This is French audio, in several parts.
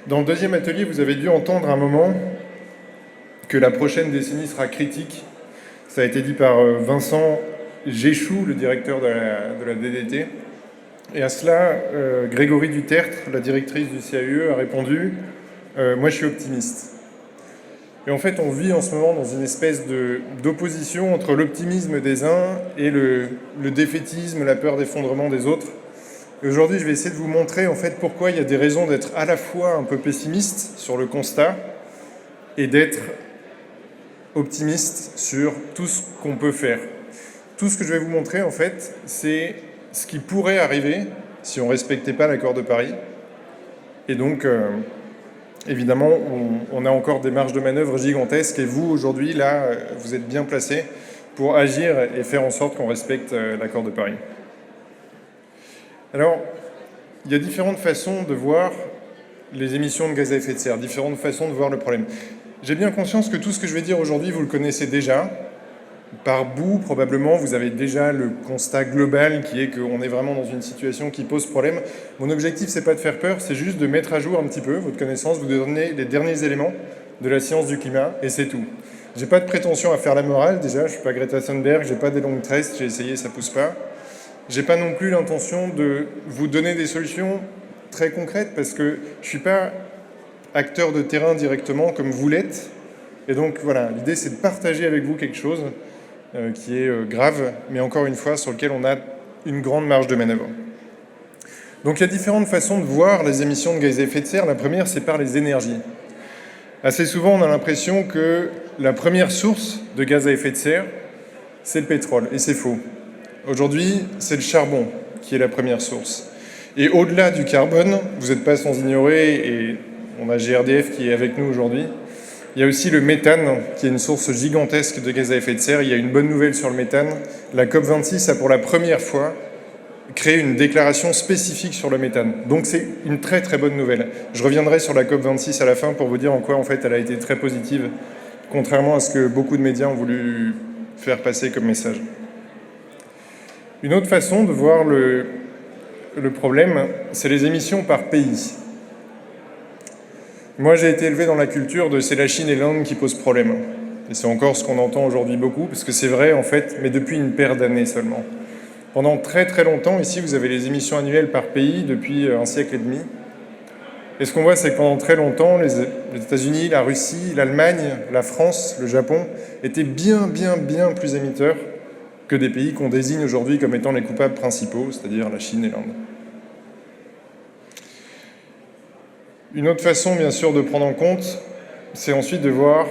Dans le deuxième atelier, vous avez dû entendre à un moment que la prochaine décennie sera critique. Ça a été dit par Vincent Géchou, le directeur de la DDT. Et à cela, Grégory Dutertre, la directrice du CAUE, a répondu « Moi, je suis optimiste ». Et en fait, on vit en ce moment dans une espèce d'opposition entre l'optimisme des uns et le défaitisme, la peur d'effondrement des autres. Et aujourd'hui, je vais essayer de vous montrer en fait pourquoi il y a des raisons d'être à la fois un peu pessimiste sur le constat et d'être optimiste sur tout ce qu'on peut faire. Tout ce que je vais vous montrer en fait, c'est ce qui pourrait arriver si on ne respectait pas l'accord de Paris. Et donc, évidemment, on a encore des marges de manœuvre gigantesques et vous, aujourd'hui, là, vous êtes bien placés pour agir et faire en sorte qu'on respecte l'accord de Paris. Alors, il y a différentes façons de voir les émissions de gaz à effet de serre, différentes façons de voir le problème. J'ai bien conscience que tout ce que je vais dire aujourd'hui, vous le connaissez déjà. Par bout, probablement, vous avez déjà le constat global qui est qu'on est vraiment dans une situation qui pose problème. Mon objectif, c'est pas de faire peur, c'est juste de mettre à jour un petit peu votre connaissance, vous donner les derniers éléments de la science du climat, et c'est tout. J'ai pas de prétention à faire la morale, déjà, je suis pas Greta Thunberg, j'ai pas des longues tresses, j'ai essayé, ça pousse pas. J'ai pas non plus l'intention de vous donner des solutions très concrètes, parce que je suis pas acteur de terrain directement comme vous l'êtes. Et donc voilà, l'idée c'est de partager avec vous quelque chose qui est grave, mais encore une fois sur lequel on a une grande marge de manœuvre. Donc il y a différentes façons de voir les émissions de gaz à effet de serre. La première, c'est par les énergies. Assez souvent, on a l'impression que la première source de gaz à effet de serre, c'est le pétrole, et c'est faux. Aujourd'hui, c'est le charbon qui est la première source. Et au-delà du carbone, vous n'êtes pas sans ignorer, et on a GRDF qui est avec nous aujourd'hui, il y a aussi le méthane, qui est une source gigantesque de gaz à effet de serre. Il y a une bonne nouvelle sur le méthane. La COP26 a pour la première fois créé une déclaration spécifique sur le méthane. Donc c'est une très très bonne nouvelle. Je reviendrai sur la COP26 à la fin pour vous dire en quoi en fait elle a été très positive, contrairement à ce que beaucoup de médias ont voulu faire passer comme message. Une autre façon de voir le problème, c'est les émissions par pays. Moi, j'ai été élevé dans la culture de c'est la Chine et l'Inde qui posent problème. Et c'est encore ce qu'on entend aujourd'hui beaucoup, parce que c'est vrai, en fait, mais depuis une paire d'années seulement. Pendant très très longtemps, ici, vous avez les émissions annuelles par pays depuis un siècle et demi. Et ce qu'on voit, c'est que pendant très longtemps, les États-Unis, la Russie, l'Allemagne, la France, le Japon étaient bien plus émetteurs que des pays qu'on désigne aujourd'hui comme étant les coupables principaux, c'est-à-dire la Chine et l'Inde. Une autre façon, bien sûr, de prendre en compte, c'est ensuite de voir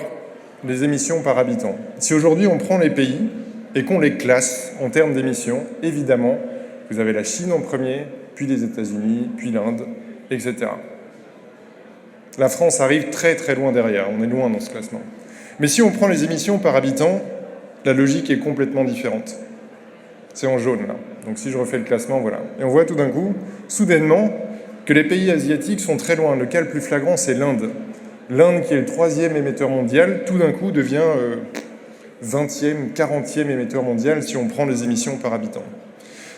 les émissions par habitant. Si aujourd'hui on prend les pays et qu'on les classe en termes d'émissions, évidemment, vous avez la Chine en premier, puis les États-Unis, puis l'Inde, etc. La France arrive très très loin derrière, on est loin dans ce classement. Mais si on prend les émissions par habitant, la logique est complètement différente. C'est en jaune là. Donc si je refais le classement, voilà. Et on voit tout d'un coup, soudainement, que les pays asiatiques sont très loin. Le cas le plus flagrant, c'est l'Inde. L'Inde, qui est le 3e émetteur mondial, tout d'un coup devient 20e, 40e émetteur mondial si on prend les émissions par habitant.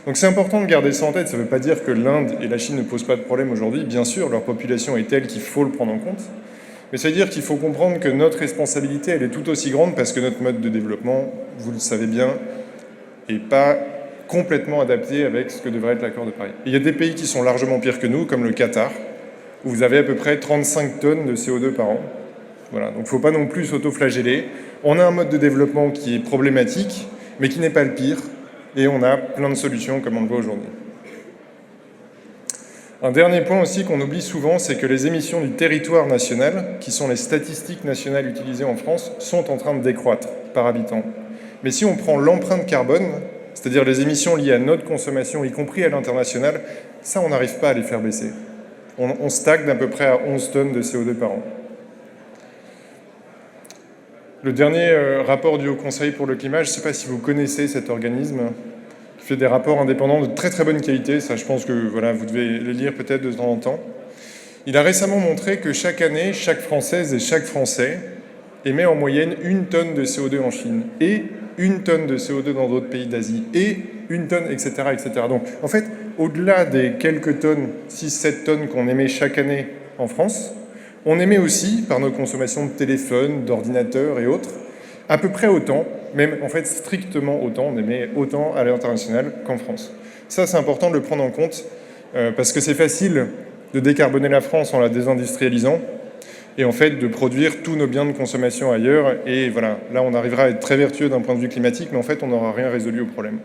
Donc c'est important de garder ça en tête. Ça ne veut pas dire que l'Inde et la Chine ne posent pas de problème aujourd'hui. Bien sûr, leur population est telle qu'il faut le prendre en compte. Mais ça veut dire qu'il faut comprendre que notre responsabilité, elle est tout aussi grande parce que notre mode de développement, vous le savez bien, n'est pas complètement adapté avec ce que devrait être l'accord de Paris. Et il y a des pays qui sont largement pires que nous, comme le Qatar, où vous avez à peu près 35 tonnes de CO2 par an. Voilà, donc il ne faut pas non plus s'auto-flageller. On a un mode de développement qui est problématique, mais qui n'est pas le pire, et on a plein de solutions comme on le voit aujourd'hui. Un dernier point aussi qu'on oublie souvent, c'est que les émissions du territoire national, qui sont les statistiques nationales utilisées en France, sont en train de décroître par habitant. Mais si on prend l'empreinte carbone, c'est-à-dire les émissions liées à notre consommation, y compris à l'international, ça, on n'arrive pas à les faire baisser. On stagne d'à peu près à 11 tonnes de CO2 par an. Le dernier rapport du Haut Conseil pour le climat, je ne sais pas si vous connaissez cet organisme, qui fait des rapports indépendants de très très bonne qualité, ça je pense que voilà, vous devez les lire peut-être de temps en temps. Il a récemment montré que chaque année, chaque Française et chaque Français émet en moyenne 1 tonne de CO2 en Chine, et 1 tonne de CO2 dans d'autres pays d'Asie, et 1 tonne, etc., etc. Donc, en fait, au-delà des quelques tonnes, 6-7 tonnes qu'on émet chaque année en France, On émet aussi, par nos consommations de téléphones, d'ordinateurs et autres, à peu près autant, même en fait strictement autant, on émet autant à l'international qu'en France. Ça, c'est important de le prendre en compte, parce que c'est facile de décarboner la France en la désindustrialisant, et en fait de produire tous nos biens de consommation ailleurs, et voilà, là on arrivera à être très vertueux d'un point de vue climatique, mais en fait on n'aura rien résolu au problème.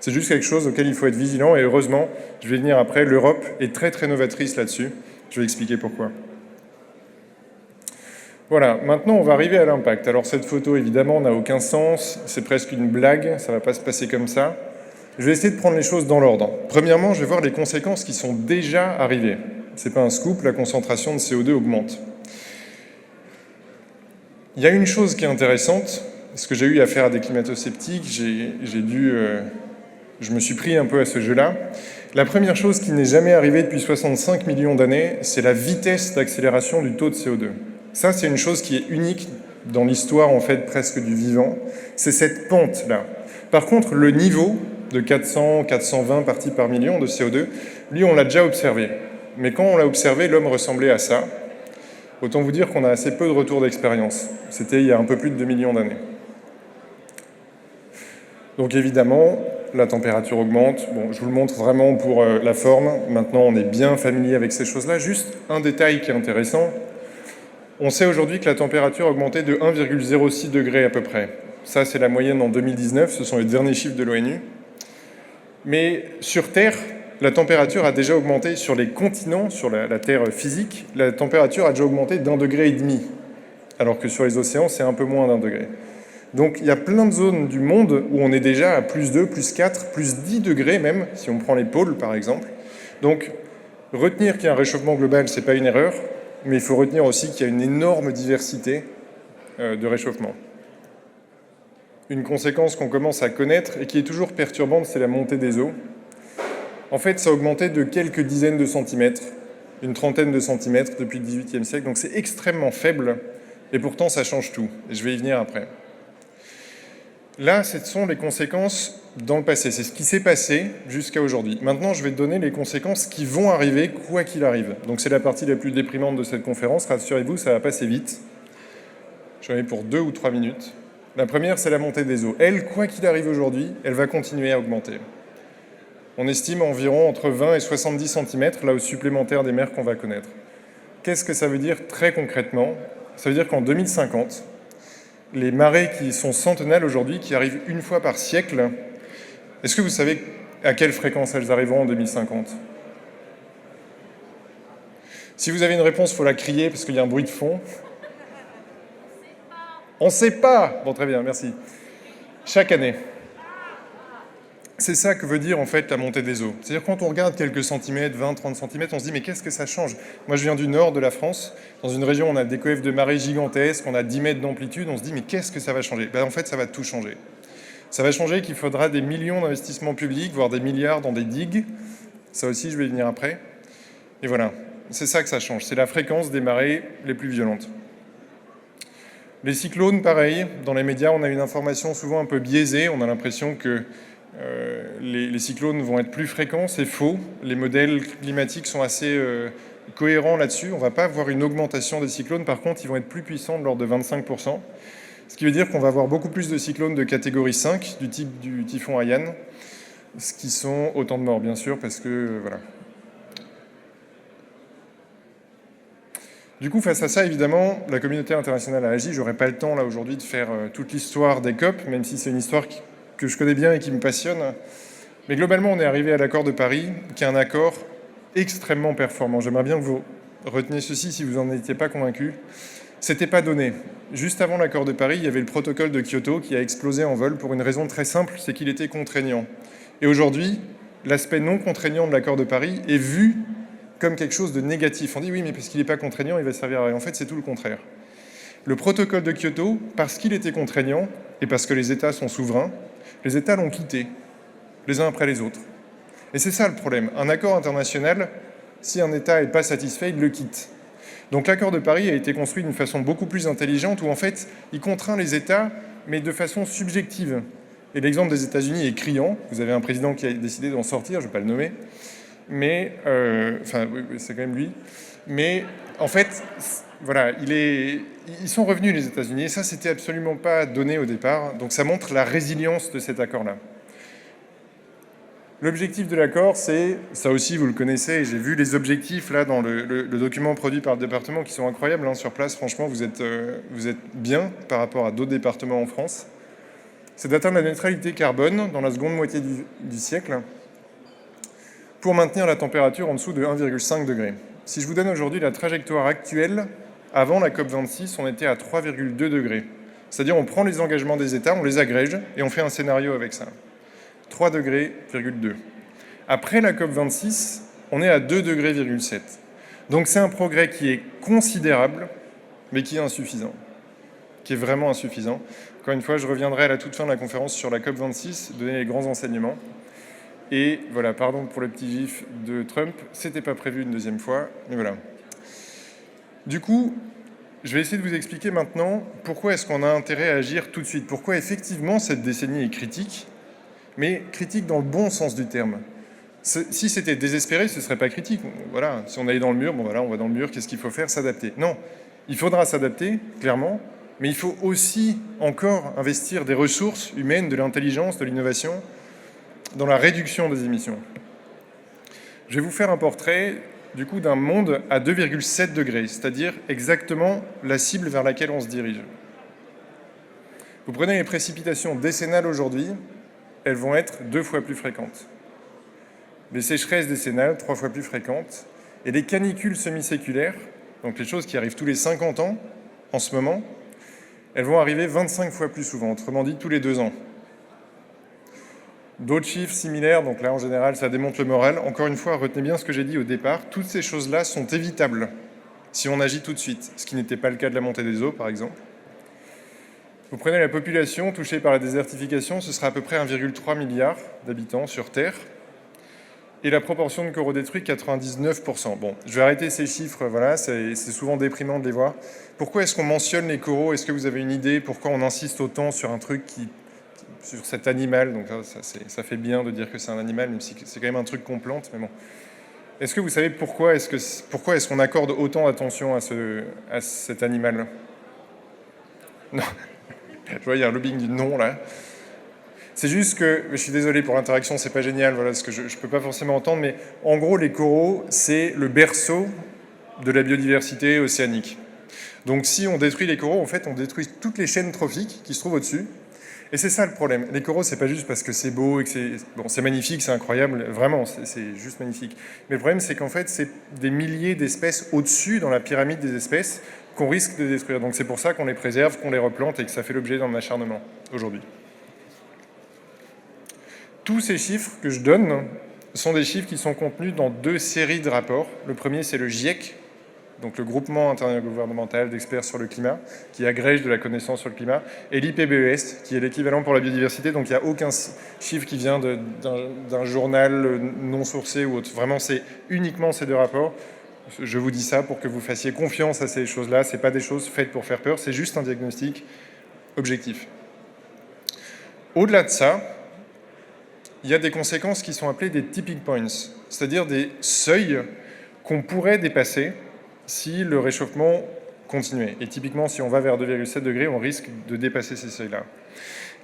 C'est juste quelque chose auquel il faut être vigilant, et heureusement, je vais venir après, l'Europe est très très novatrice là-dessus, je vais expliquer pourquoi. Voilà, maintenant on va arriver à l'impact. Alors cette photo évidemment n'a aucun sens, c'est presque une blague, ça ne va pas se passer comme ça. Je vais essayer de prendre les choses dans l'ordre. Premièrement, je vais voir les conséquences qui sont déjà arrivées. Ce n'est pas un scoop, la concentration de CO2 augmente. Il y a une chose qui est intéressante, parce que j'ai eu affaire à des climato-sceptiques, je me suis pris un peu à ce jeu-là. La première chose qui n'est jamais arrivée depuis 65 millions d'années, c'est la vitesse d'accélération du taux de CO2. Ça, c'est une chose qui est unique dans l'histoire, en fait, presque du vivant. C'est cette pente-là. Par contre, le niveau de 400, 420 parties par million de CO2, lui, on l'a déjà observé. Mais quand on l'a observé, l'homme ressemblait à ça. Autant vous dire qu'on a assez peu de retours d'expérience. C'était il y a un peu plus de 2 millions d'années. Donc évidemment, la température augmente. Bon, je vous le montre vraiment pour la forme. Maintenant, on est bien familier avec ces choses-là. Juste un détail qui est intéressant. On sait aujourd'hui que la température a augmenté de 1,06 degrés à peu près. Ça, c'est la moyenne en 2019. Ce sont les derniers chiffres de l'ONU. Mais sur Terre, la température a déjà augmenté sur les continents, sur la Terre physique. La température a déjà augmenté d'1,5 degré, alors que sur les océans, c'est un peu moins d'1 degré. Donc il y a plein de zones du monde où on est déjà à plus 2, plus 4, plus 10 degrés même, si on prend les pôles par exemple. Donc retenir qu'il y a un réchauffement global, ce n'est pas une erreur, mais il faut retenir aussi qu'il y a une énorme diversité de réchauffement. Une conséquence qu'on commence à connaître et qui est toujours perturbante, c'est la montée des eaux. En fait, ça a augmenté de quelques dizaines de centimètres, une trentaine de centimètres depuis le XVIIIe siècle, donc c'est extrêmement faible, et pourtant ça change tout, et je vais y venir après. Là, ce sont les conséquences dans le passé, c'est ce qui s'est passé jusqu'à aujourd'hui. Maintenant, je vais te donner les conséquences qui vont arriver, quoi qu'il arrive. Donc c'est la partie la plus déprimante de cette conférence, rassurez-vous, ça va passer vite. J'en ai pour 2 ou 3 minutes. La première, c'est la montée des eaux. Elle, quoi qu'il arrive aujourd'hui, elle va continuer à augmenter. On estime environ entre 20 et 70 cm, là au supplémentaire des mers qu'on va connaître. Qu'est-ce que ça veut dire très concrètement? Ça veut dire qu'en 2050, les marées qui sont centennales aujourd'hui, qui arrivent une fois par siècle, est-ce que vous savez à quelle fréquence elles arriveront en 2050? Si vous avez une réponse, il faut la crier parce qu'il y a un bruit de fond. On ne sait pas. Bon, très bien, merci. Chaque année. C'est ça que veut dire en fait la montée des eaux. C'est-à-dire quand on regarde quelques centimètres, 20, 30 centimètres, on se dit mais qu'est-ce que ça change? Moi je viens du nord de la France, dans une région où on a des coefs de marée gigantesques, on a 10 mètres d'amplitude, on se dit mais qu'est-ce que ça va changer? En fait ça va tout changer. Ça va changer qu'il faudra des millions d'investissements publics, voire des milliards dans des digues. Ça aussi je vais y venir après. Et voilà, c'est ça que ça change, c'est la fréquence des marées les plus violentes. Les cyclones, pareil, dans les médias on a une information souvent un peu biaisée, on a l'impression que les cyclones vont être plus fréquents, c'est faux. Les modèles climatiques sont assez cohérents là-dessus. On ne va pas avoir une augmentation des cyclones. Par contre, ils vont être plus puissants de l'ordre de 25%. Ce qui veut dire qu'on va avoir beaucoup plus de cyclones de catégorie 5, du type du typhon Haiyan, ce qui sont autant de morts, bien sûr, parce que voilà. Du coup, face à ça, évidemment, la communauté internationale a agi. Je n'aurai pas le temps, là, aujourd'hui, de faire toute l'histoire des COP, même si c'est une histoire que je connais bien et qui me passionne. Mais globalement, on est arrivé à l'accord de Paris, qui est un accord extrêmement performant. J'aimerais bien que vous reteniez ceci si vous n'en étiez pas convaincus. C'était pas donné. Juste avant l'accord de Paris, il y avait le protocole de Kyoto qui a explosé en vol pour une raison très simple, c'est qu'il était contraignant. Et aujourd'hui, l'aspect non contraignant de l'accord de Paris est vu comme quelque chose de négatif. On dit oui, mais parce qu'il n'est pas contraignant, il va servir à rien. En fait, c'est tout le contraire. Le protocole de Kyoto, parce qu'il était contraignant et parce que les États sont souverains, les États l'ont quitté, les uns après les autres. Et c'est ça le problème. Un accord international, si un État n'est pas satisfait, il le quitte. Donc l'accord de Paris a été construit d'une façon beaucoup plus intelligente où en fait, il contraint les États, mais de façon subjective. Et l'exemple des États-Unis est criant. Vous avez un président qui a décidé d'en sortir, je ne vais pas le nommer. mais enfin, oui, c'est quand même lui. Mais en fait, voilà, ils sont revenus les États-Unis, et ça, c'était absolument pas donné au départ. Donc ça montre la résilience de cet accord-là. L'objectif de l'accord, c'est, ça aussi vous le connaissez, et j'ai vu les objectifs là dans le document produit par le département qui sont incroyables hein, sur place. Franchement, vous êtes bien par rapport à d'autres départements en France. C'est d'atteindre la neutralité carbone dans la seconde moitié du siècle pour maintenir la température en dessous de 1,5 degré. Si je vous donne aujourd'hui la trajectoire actuelle, avant la COP26, on était à 3,2 degrés. C'est-à-dire on prend les engagements des États, on les agrège et on fait un scénario avec ça. 3 degrés, 2. Après la COP26, on est à 2 degrés, 7. Donc c'est un progrès qui est considérable, mais qui est insuffisant. Qui est vraiment insuffisant. Encore une fois, je reviendrai à la toute fin de la conférence sur la COP26, donner les grands enseignements. Et voilà, pardon pour le petit gif de Trump, c'était pas prévu une deuxième fois, mais voilà. Du coup, je vais essayer de vous expliquer maintenant pourquoi est-ce qu'on a intérêt à agir tout de suite. Pourquoi effectivement cette décennie est critique, mais critique dans le bon sens du terme. Si c'était désespéré, ce ne serait pas critique. Voilà, si on allait dans le mur, bon voilà, on va dans le mur, qu'est-ce qu'il faut faire? S'adapter. Non, il faudra s'adapter, clairement, mais il faut aussi encore investir des ressources humaines, de l'intelligence, de l'innovation, dans la réduction des émissions. Je vais vous faire un portrait, du coup, d'un monde à 2,7 degrés, c'est-à-dire exactement la cible vers laquelle on se dirige. Vous prenez les précipitations décennales aujourd'hui, elles vont être 2 fois plus fréquentes. Les sécheresses décennales, 3 fois plus fréquentes. Et les canicules semi-séculaires, donc les choses qui arrivent tous les 50 ans, en ce moment, elles vont arriver 25 fois plus souvent, autrement dit tous les 2 ans. D'autres chiffres similaires, donc là en général ça démontre le moral. Encore une fois, retenez bien ce que j'ai dit au départ, toutes ces choses-là sont évitables si on agit tout de suite, ce qui n'était pas le cas de la montée des eaux par exemple. Vous prenez la population touchée par la désertification, ce sera à peu près 1,3 milliard d'habitants sur Terre. Et la proportion de coraux détruits, 99%. Bon, je vais arrêter ces chiffres, voilà, c'est souvent déprimant de les voir. Pourquoi est-ce qu'on mentionne les coraux? Est-ce que vous avez une idée pourquoi on insiste autant sur un truc sur cet animal? Donc ça fait bien de dire que c'est un animal, même si c'est quand même un truc qu'on plante, mais bon. Est-ce que vous savez pourquoi est-ce qu'on accorde autant d'attention à cet animal? Non. Je vois, il y a un lobbying du non, là. C'est juste que, je suis désolé pour l'interaction, c'est pas génial, voilà, parce que je peux pas forcément entendre, mais en gros, les coraux, c'est le berceau de la biodiversité océanique. Donc si on détruit les coraux, en fait, on détruit toutes les chaînes trophiques qui se trouvent au-dessus. Et c'est ça le problème. Les coraux, c'est pas juste parce que c'est beau et que c'est magnifique, c'est incroyable, vraiment, c'est juste magnifique. Mais le problème, c'est qu'en fait, c'est des milliers d'espèces au-dessus dans la pyramide des espèces qu'on risque de détruire. Donc c'est pour ça qu'on les préserve, qu'on les replante et que ça fait l'objet d'un acharnement aujourd'hui. Tous ces chiffres que je donne sont des chiffres qui sont contenus dans 2 séries de rapports. Le premier, c'est le GIEC, donc le groupement intergouvernemental d'experts sur le climat, qui agrège de la connaissance sur le climat, et l'IPBES, qui est l'équivalent pour la biodiversité, donc il n'y a aucun chiffre qui vient d'un journal non sourcé ou autre. Vraiment, c'est uniquement ces 2 rapports. Je vous dis ça pour que vous fassiez confiance à ces choses-là. Ce n'est pas des choses faites pour faire peur, c'est juste un diagnostic objectif. Au-delà de ça, il y a des conséquences qui sont appelées des tipping points, c'est-à-dire des seuils qu'on pourrait dépasser si le réchauffement continuait. Et typiquement, si on va vers 2,7 degrés, on risque de dépasser ces seuils-là.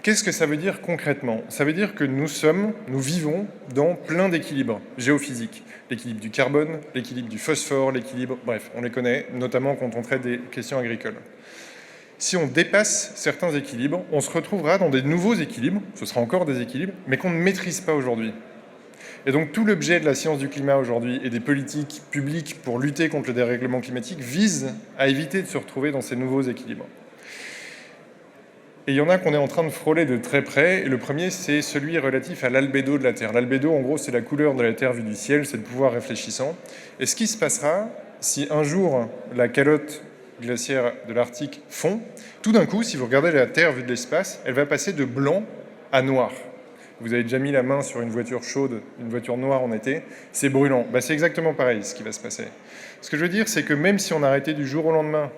Qu'est-ce que ça veut dire concrètement? Ça veut dire que nous vivons dans plein d'équilibres géophysiques. L'équilibre du carbone, l'équilibre du phosphore, l'équilibre... Bref, on les connaît, notamment quand on traite des questions agricoles. Si on dépasse certains équilibres, on se retrouvera dans des nouveaux équilibres, ce sera encore des équilibres, mais qu'on ne maîtrise pas aujourd'hui. Et donc tout l'objet de la science du climat aujourd'hui et des politiques publiques pour lutter contre le dérèglement climatique vise à éviter de se retrouver dans ces nouveaux équilibres. Et il y en a qu'on est en train de frôler de très près, et le premier, c'est celui relatif à l'albédo de la Terre. L'albédo, en gros, c'est la couleur de la Terre vue du ciel, c'est le pouvoir réfléchissant. Et ce qui se passera, si un jour la calotte glaciaire de l'Arctique fond, tout d'un coup, si vous regardez la Terre vue de l'espace, elle va passer de blanc à noir. Vous avez déjà mis la main sur une voiture chaude, une voiture noire en été, c'est brûlant. C'est exactement pareil ce qui va se passer. Ce que je veux dire, c'est que même si on arrêtait du jour au lendemain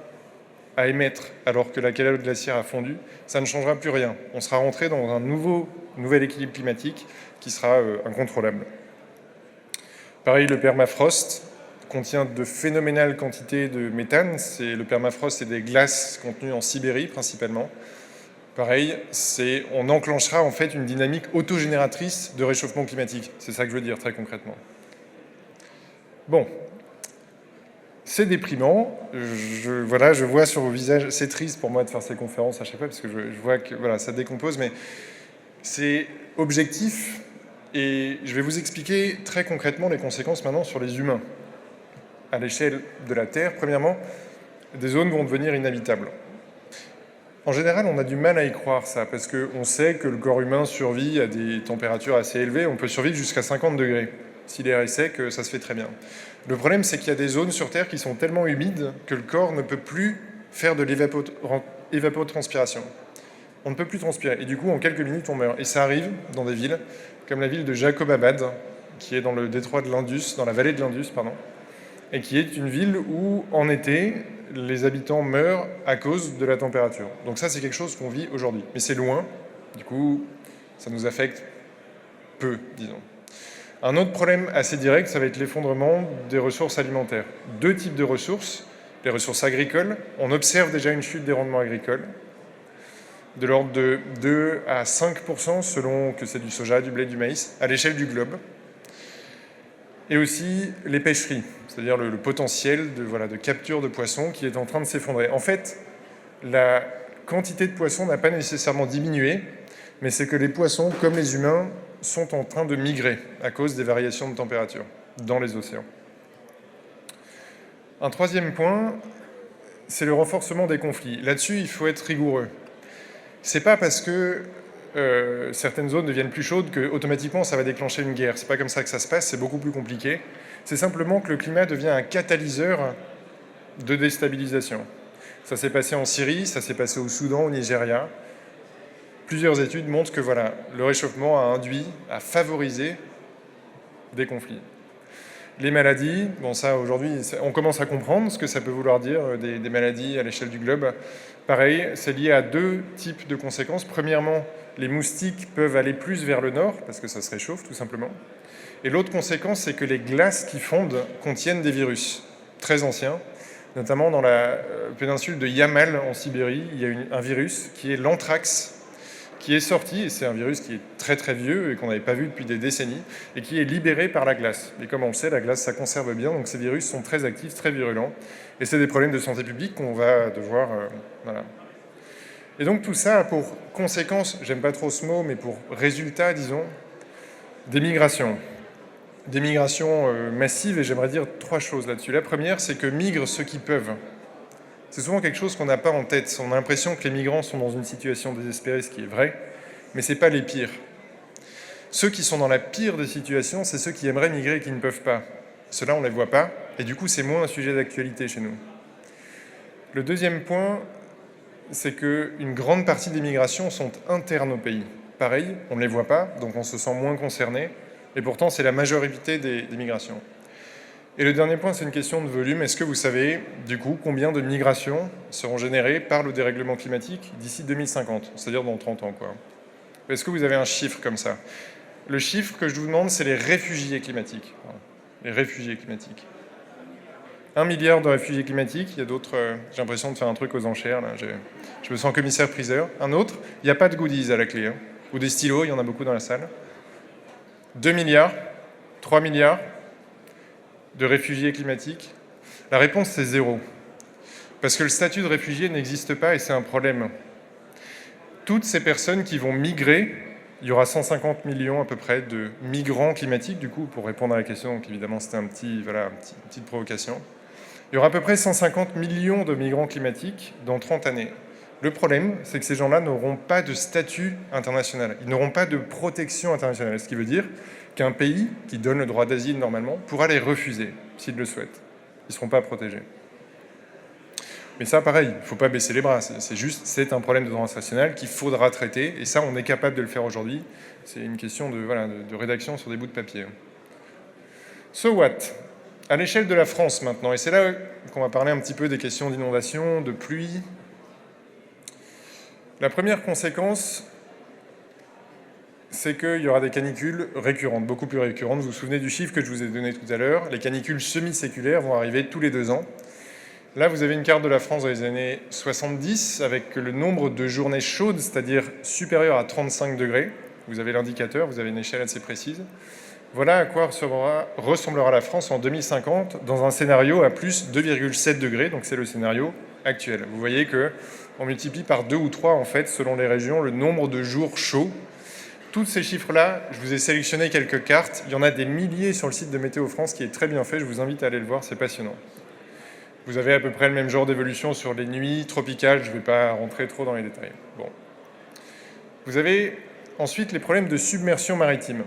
à émettre alors que la calotte glaciaire a fondu, ça ne changera plus rien. On sera rentré dans un nouvel équilibre climatique qui sera incontrôlable. Pareil, le permafrost contient de phénoménales quantités de méthane. Le permafrost, c'est des glaces contenues en Sibérie principalement. Pareil, on enclenchera en fait une dynamique autogénératrice de réchauffement climatique. C'est ça que je veux dire très concrètement. Bon, c'est déprimant. Je vois sur vos visages, c'est triste pour moi de faire ces conférences à chaque fois parce que je vois que voilà, ça décompose, mais c'est objectif et je vais vous expliquer très concrètement les conséquences maintenant sur les humains. À l'échelle de la Terre, premièrement, des zones vont devenir inhabitables. En général, on a du mal à y croire ça, parce qu'on sait que le corps humain survit à des températures assez élevées, on peut survivre jusqu'à 50 degrés. Si l'air est sec, ça se fait très bien. Le problème, c'est qu'il y a des zones sur Terre qui sont tellement humides que le corps ne peut plus faire de l'évapotranspiration. On ne peut plus transpirer, et du coup, en quelques minutes, on meurt. Et ça arrive dans des villes, comme la ville de Jacobabad, qui est dans le détroit de l'Indus, dans la vallée de l'Indus, pardon, et qui est une ville où, en été, les habitants meurent à cause de la température. Donc ça, c'est quelque chose qu'on vit aujourd'hui. Mais c'est loin, du coup, ça nous affecte peu, disons. Un autre problème assez direct, ça va être l'effondrement des ressources alimentaires. Deux types de ressources. Les ressources agricoles, on observe déjà une chute des rendements agricoles, de l'ordre de 2 à 5%, selon que c'est du soja, du blé, du maïs, à l'échelle du globe. Et aussi les pêcheries, c'est-à-dire le potentiel de capture de poissons qui est en train de s'effondrer. En fait, la quantité de poissons n'a pas nécessairement diminué, mais c'est que les poissons, comme les humains, sont en train de migrer à cause des variations de température dans les océans. Un troisième point, c'est le renforcement des conflits. Là-dessus, il faut être rigoureux. C'est pas parce que certaines zones deviennent plus chaudes que automatiquement ça va déclencher une guerre. C'est pas comme ça que ça se passe, c'est beaucoup plus compliqué. C'est simplement que le climat devient un catalyseur de déstabilisation. Ça s'est passé en Syrie, ça s'est passé au Soudan, au Nigeria. Plusieurs études montrent que voilà, le réchauffement a favorisé des conflits. Les maladies, bon ça aujourd'hui, on commence à comprendre ce que ça peut vouloir dire, des maladies à l'échelle du globe. Pareil, c'est lié à deux types de conséquences. Premièrement, les moustiques peuvent aller plus vers le nord, parce que ça se réchauffe tout simplement. Et l'autre conséquence, c'est que les glaces qui fondent contiennent des virus très anciens. Notamment dans la péninsule de Yamal, en Sibérie, il y a un virus qui est l'anthrax, qui est sorti, et c'est un virus qui est très très vieux et qu'on n'avait pas vu depuis des décennies, et qui est libéré par la glace. Et comme on le sait, la glace, ça conserve bien, donc ces virus sont très actifs, très virulents, et c'est des problèmes de santé publique qu'on va devoir... voilà. Et donc tout ça a pour conséquence, j'aime pas trop ce mot, mais pour résultat, disons, des migrations. Des migrations massives, et j'aimerais dire trois choses là-dessus. La première, c'est que migrent ceux qui peuvent. C'est souvent quelque chose qu'on n'a pas en tête. On a l'impression que les migrants sont dans une situation désespérée, ce qui est vrai, mais ce n'est pas les pires. Ceux qui sont dans la pire des situations, c'est ceux qui aimeraient migrer et qui ne peuvent pas. Ceux-là, on ne les voit pas, et du coup, c'est moins un sujet d'actualité chez nous. Le deuxième point, c'est qu'une grande partie des migrations sont internes au pays. Pareil, on ne les voit pas, donc on se sent moins concerné, et pourtant, c'est la majorité des migrations. Et le dernier point, c'est une question de volume. Est-ce que vous savez, du coup, combien de migrations seront générées par le dérèglement climatique d'ici 2050, c'est-à-dire dans 30 ans, quoi. Est-ce que vous avez un chiffre comme ça? Le chiffre que je vous demande, c'est les réfugiés climatiques. Les réfugiés climatiques. 1 milliard de réfugiés climatiques. Il y a d'autres... j'ai l'impression de faire un truc aux enchères, là. Je me sens commissaire-priseur. Un autre, il n'y a pas de goodies à la clé. Hein. Ou des stylos, il y en a beaucoup dans la salle. 2 milliards, 3 milliards de réfugiés climatiques. La réponse, c'est 0. Parce que le statut de réfugié n'existe pas et c'est un problème. Toutes ces personnes qui vont migrer, il y aura 150 millions à peu près de migrants climatiques, du coup, pour répondre à la question, donc évidemment c'était une petite provocation. Il y aura à peu près 150 millions de migrants climatiques dans 30 années. Le problème, c'est que ces gens-là n'auront pas de statut international, ils n'auront pas de protection internationale, ce qui veut dire qu'un pays qui donne le droit d'asile normalement pourra les refuser s'il le souhaite. Ils ne seront pas protégés. Mais ça, pareil, il ne faut pas baisser les bras. C'est un problème de droit international qu'il faudra traiter. Et ça, on est capable de le faire aujourd'hui. C'est une question de rédaction sur des bouts de papier. So what? À l'échelle de la France maintenant, et c'est là qu'on va parler un petit peu des questions d'inondation, de pluie. La première conséquence, c'est qu'il y aura des canicules récurrentes, beaucoup plus récurrentes. Vous vous souvenez du chiffre que je vous ai donné tout à l'heure, les canicules semi-séculaires vont arriver tous les 2 ans. Là, vous avez une carte de la France dans les années 70 avec le nombre de journées chaudes, c'est-à-dire supérieur à 35 degrés. Vous avez l'indicateur, vous avez une échelle assez précise. Voilà à quoi ressemblera la France en 2050 dans un scénario à plus 2,7 degrés, donc c'est le scénario actuel. Vous voyez qu'on multiplie par 2 ou 3, en fait, selon les régions, le nombre de jours chauds. Tous ces chiffres-là, je vous ai sélectionné quelques cartes. Il y en a des milliers sur le site de Météo France qui est très bien fait. Je vous invite à aller le voir, c'est passionnant. Vous avez à peu près le même genre d'évolution sur les nuits tropicales. Je ne vais pas rentrer trop dans les détails. Bon. Vous avez ensuite les problèmes de submersion maritime.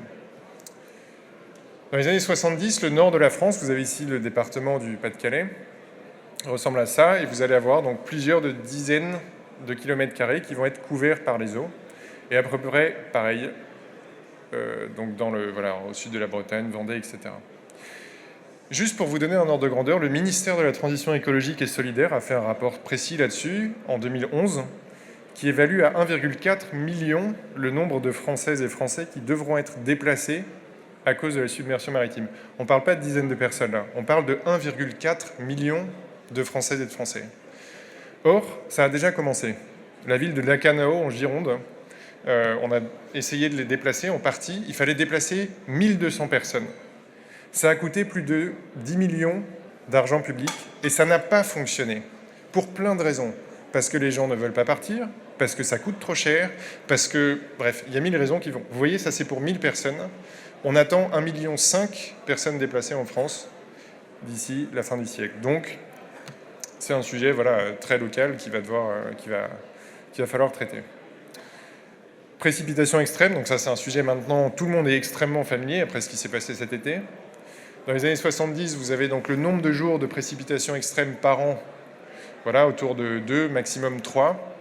Dans les années 70, le nord de la France, vous avez ici le département du Pas-de-Calais, ressemble à ça, et vous allez avoir donc plusieurs dizaines de kilomètres carrés qui vont être couverts par les eaux, et à peu près pareil, donc au sud de la Bretagne, Vendée, etc. Juste pour vous donner un ordre de grandeur, le ministère de la Transition écologique et solidaire a fait un rapport précis là-dessus, en 2011, qui évalue à 1,4 million le nombre de Françaises et Français qui devront être déplacés à cause de la submersion maritime. On ne parle pas de dizaines de personnes là, on parle de 1,4 million de Françaises et de Français. Or, ça a déjà commencé. La ville de Lacanau, en Gironde, on a essayé de les déplacer en partie. Il fallait déplacer 1200 personnes. Ça a coûté plus de 10 millions d'argent public et ça n'a pas fonctionné. Pour plein de raisons. Parce que les gens ne veulent pas partir, parce que ça coûte trop cher, parce que... Bref, il y a 1000 raisons qui vont. Vous voyez, ça c'est pour 1000 personnes. On attend 1,5 million de personnes déplacées en France d'ici la fin du siècle. Donc, c'est un sujet très local qu'il va falloir traiter. Précipitations extrêmes, donc ça c'est un sujet maintenant, tout le monde est extrêmement familier après ce qui s'est passé cet été. Dans les années 70, vous avez donc le nombre de jours de précipitations extrêmes par an, autour de 2, maximum 3.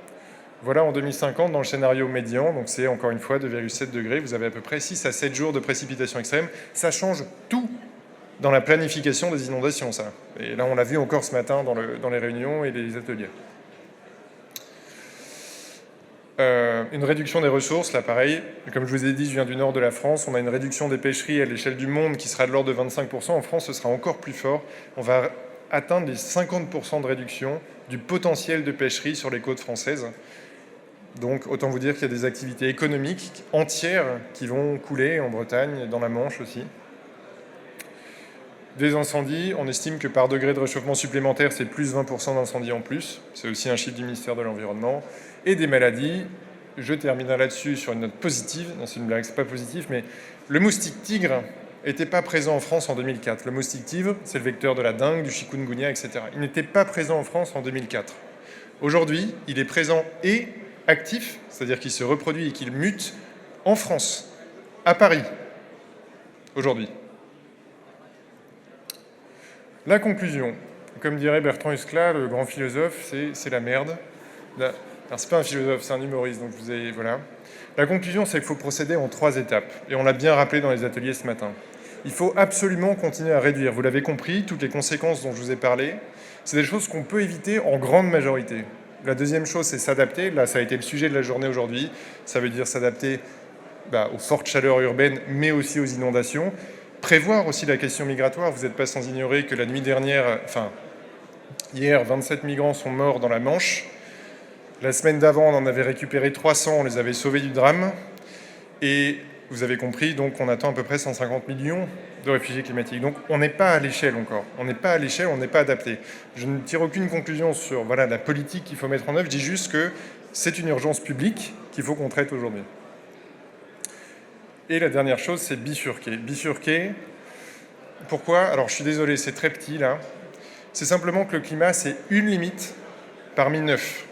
Voilà en 2050 dans le scénario médian, donc c'est encore une fois 2,7 degrés, vous avez à peu près 6 à 7 jours de précipitations extrêmes. Ça change tout dans la planification des inondations, ça. Et là, on l'a vu encore ce matin dans les réunions et les ateliers. Une réduction des ressources, là pareil, comme je vous ai dit, je viens du nord de la France, on a une réduction des pêcheries à l'échelle du monde qui sera de l'ordre de 25%. En France, ce sera encore plus fort. On va atteindre les 50% de réduction du potentiel de pêcherie sur les côtes françaises. Donc autant vous dire qu'il y a des activités économiques entières qui vont couler en Bretagne, dans la Manche aussi. Des incendies, on estime que par degré de réchauffement supplémentaire, c'est plus 20% d'incendies en plus. C'est aussi un chiffre du ministère de l'Environnement. Et des maladies, je terminerai là-dessus sur une note positive. Non, c'est une blague, c'est pas positif, mais le moustique tigre n'était pas présent en France en 2004. Le moustique tigre, c'est le vecteur de la dengue, du chikungunya, etc. Il n'était pas présent en France en 2004. Aujourd'hui, il est présent et actif, c'est-à-dire qu'il se reproduit et qu'il mute en France, à Paris, aujourd'hui. La conclusion, comme dirait Bertrand Huskla, le grand philosophe, c'est la merde. Alors, c'est pas un philosophe, c'est un humoriste, donc voilà. La conclusion, c'est qu'il faut procéder en 3 étapes, et on l'a bien rappelé dans les ateliers ce matin. Il faut absolument continuer à réduire. Vous l'avez compris, toutes les conséquences dont je vous ai parlé, c'est des choses qu'on peut éviter en grande majorité. La deuxième chose, c'est s'adapter. Là, ça a été le sujet de la journée aujourd'hui. Ça veut dire s'adapter aux fortes chaleurs urbaines, mais aussi aux inondations. Prévoir aussi la question migratoire. Vous n'êtes pas sans ignorer que la nuit dernière, hier, 27 migrants sont morts dans la Manche. La semaine d'avant, on en avait récupéré 300, on les avait sauvés du drame. Et vous avez compris, donc on attend à peu près 150 millions de réfugiés climatiques. Donc on n'est pas à l'échelle encore. On n'est pas à l'échelle, on n'est pas adapté. Je ne tire aucune conclusion sur la politique qu'il faut mettre en œuvre. Je dis juste que c'est une urgence publique qu'il faut qu'on traite aujourd'hui. Et la dernière chose, c'est bifurquer. Bifurquer, pourquoi? Alors je suis désolé, c'est très petit là. C'est simplement que le climat, c'est une limite parmi 9.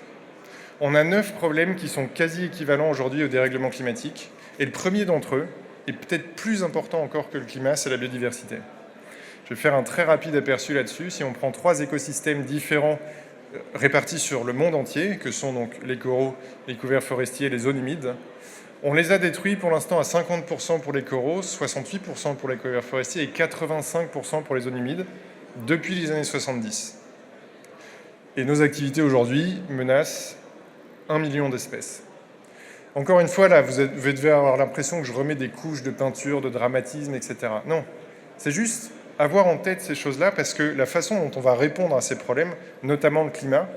On a 9 problèmes qui sont quasi équivalents aujourd'hui au dérèglement climatique. Et le premier d'entre eux, est peut-être plus important encore que le climat, c'est la biodiversité. Je vais faire un très rapide aperçu là-dessus. Si on prend 3 écosystèmes différents répartis sur le monde entier, que sont donc les coraux, les couverts forestiers et les zones humides, on les a détruits pour l'instant à 50% pour les coraux, 68% pour les couverts forestiers et 85% pour les zones humides depuis les années 70. Et nos activités aujourd'hui menacent 1 million d'espèces. Encore une fois, là, vous devez avoir l'impression que je remets des couches de peinture, de dramatisme, etc. Non, c'est juste avoir en tête ces choses-là parce que la façon dont on va répondre à ces problèmes, notamment le climat,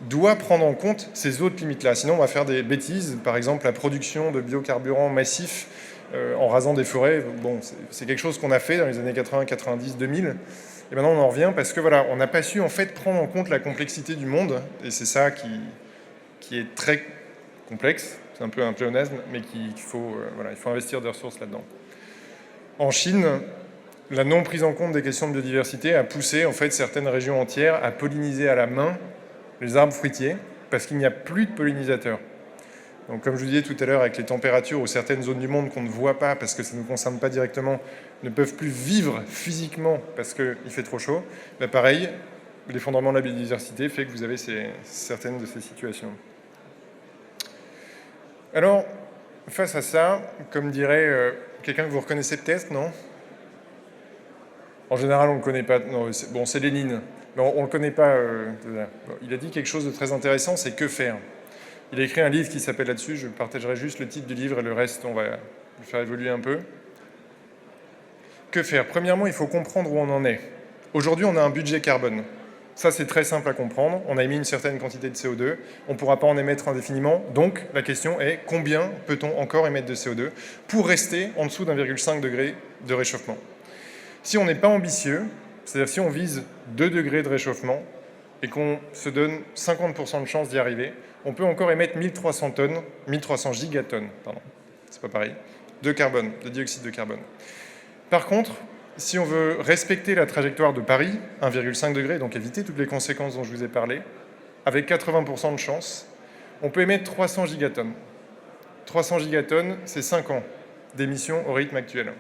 doit prendre en compte ces autres limites-là. Sinon, on va faire des bêtises. Par exemple, la production de biocarburants massifs en rasant des forêts. Bon, c'est quelque chose qu'on a fait dans les années 80, 90, 2000. Et maintenant, on en revient parce que voilà, on n'a pas su en fait prendre en compte la complexité du monde. Et c'est ça qui est très complexe. C'est un peu un pléonasme, mais il faut investir des ressources là-dedans. En Chine, la non prise en compte des questions de biodiversité a poussé en fait certaines régions entières à polliniser à la main les arbres fruitiers, parce qu'il n'y a plus de pollinisateurs. Donc, comme je vous disais tout à l'heure, avec les températures où certaines zones du monde qu'on ne voit pas, parce que ça ne nous concerne pas directement, ne peuvent plus vivre physiquement parce qu'il fait trop chaud, bah pareil, l'effondrement de la biodiversité fait que vous avez certaines de ces situations. Alors, face à ça, comme dirait quelqu'un que vous reconnaissez peut-être, non? En général, on ne le connaît pas. Non, bon, c'est Lénine. Mais on ne le connaît pas. Il a dit quelque chose de très intéressant, c'est que faire. Il a écrit un livre qui s'appelle là-dessus. Je partagerai juste le titre du livre et le reste, on va le faire évoluer un peu. Que faire? Premièrement, il faut comprendre où on en est. Aujourd'hui, on a un budget carbone. Ça, c'est très simple à comprendre. On a émis une certaine quantité de CO2. On ne pourra pas en émettre indéfiniment. Donc, la question est combien peut-on encore émettre de CO2 pour rester en dessous d'1,5 degré de réchauffement? Si on n'est pas ambitieux, c'est-à-dire si on vise 2 degrés de réchauffement et qu'on se donne 50% de chance d'y arriver, on peut encore émettre 1300 gigatonnes, c'est pas pareil, de carbone, de dioxyde de carbone. Par contre, si on veut respecter la trajectoire de Paris, 1,5 degré, donc éviter toutes les conséquences dont je vous ai parlé, avec 80% de chance, on peut émettre 300 gigatonnes. 300 gigatonnes, c'est 5 ans d'émissions au rythme actuel.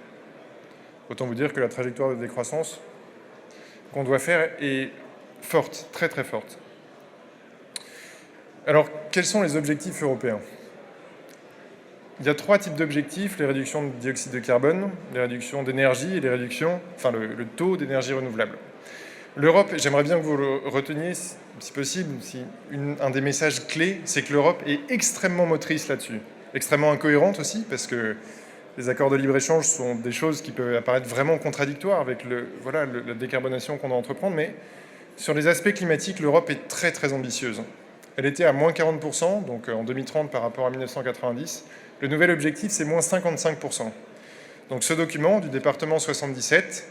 Autant vous dire que la trajectoire de décroissance qu'on doit faire est forte, très très forte. Alors, quels sont les objectifs européens? Il y a 3 types d'objectifs, les réductions de dioxyde de carbone, les réductions d'énergie et les réductions, le taux d'énergie renouvelable. L'Europe, j'aimerais bien que vous le reteniez, si possible, un des messages clés, c'est que l'Europe est extrêmement motrice là-dessus, extrêmement incohérente aussi, parce que les accords de libre-échange sont des choses qui peuvent apparaître vraiment contradictoires avec la décarbonation qu'on doit entreprendre, mais sur les aspects climatiques, l'Europe est très très ambitieuse. Elle était à moins 40%, donc en 2030 par rapport à 1990. Le nouvel objectif, c'est moins 55%. Donc ce document du département 77